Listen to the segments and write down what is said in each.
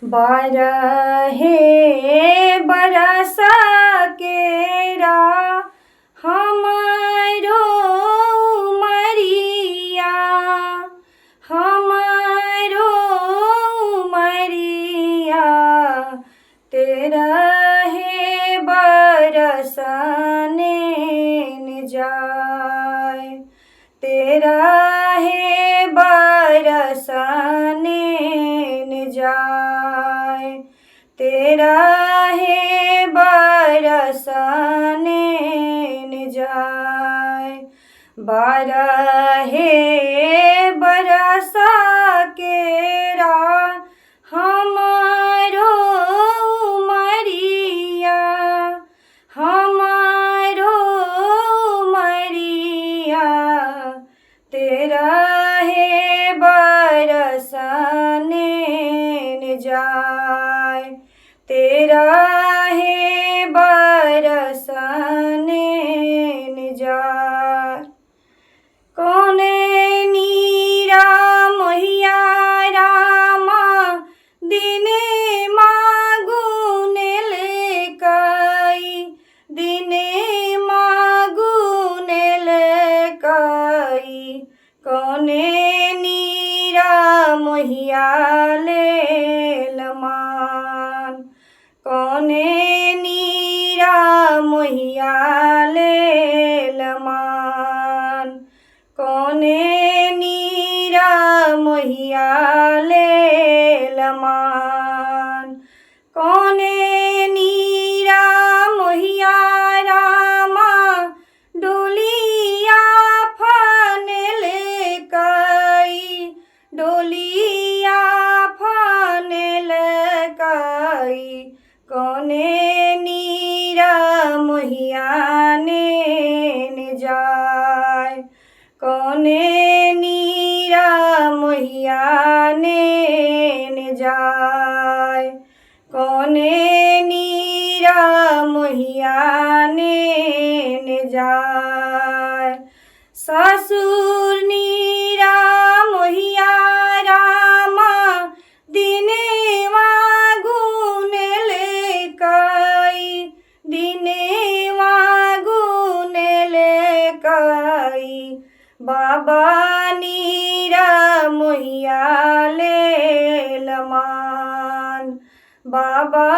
बारहे बरस केरा हमारो उमरिया, हमारो उमरिया तेरहे बरस नेन जाए, तेरहे बरस नेन जाए, तेरहे बरस नेन जाए। बारहे बरस केरा हमारो उमरिया, हमारो उमरिया तेरहे बरस नेन जाए, तेरहे बरस नेन जाए। कौने नीरा मोहिया रामा दिने मागुनेल कई, दिने मागुनेल कई। कौने नीरा मोहिया लेल मान, कौने नीरा मोहिया लेल मान, कौने नीरा मोहिया लेल मान। कौने नीरा मोहिया रामा डोलिया फनेल कई, डोलिया फनेल कई। कौने नीरा मोहिया नेन जाए, कौने नीरा मोहिया नेन जाए, कौने नीरा मोहिया नेन जाए। ससुर नीरा मोहिया रामा दिने मागुनेल कई, दिने मागुनेल कई। बाबा नीरा मोहिया लेल मान, बाबा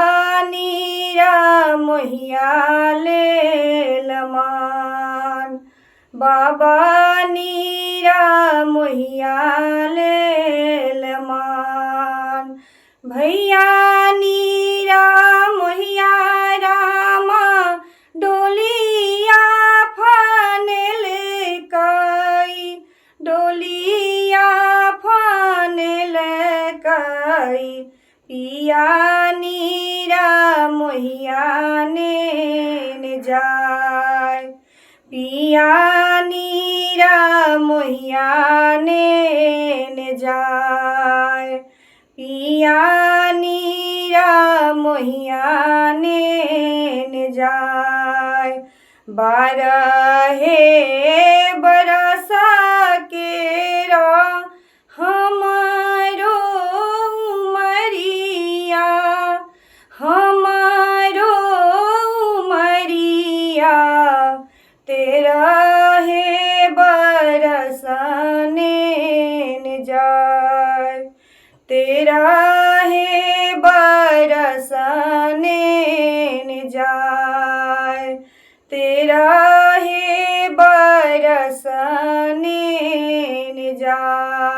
नीरा मोहिया लेल मान, बाबा नीरा मोहिया लेल मान। भैया नीरा मोहिया रामा डोलिया फनेल कई, डोलिया फनेल कई। पिया नीरा मोहिया नेन जाए, पिया नीरा मोहिया नेन जाए, पिया नीरा मोहिया नेन जाए। बारहे बरस केरा हमारो उमरिया, हमारो उमरिया तेरहे बरस नेन जाए, तेरहे बरस नेन जाए, तेरहे बरस नेन जाए।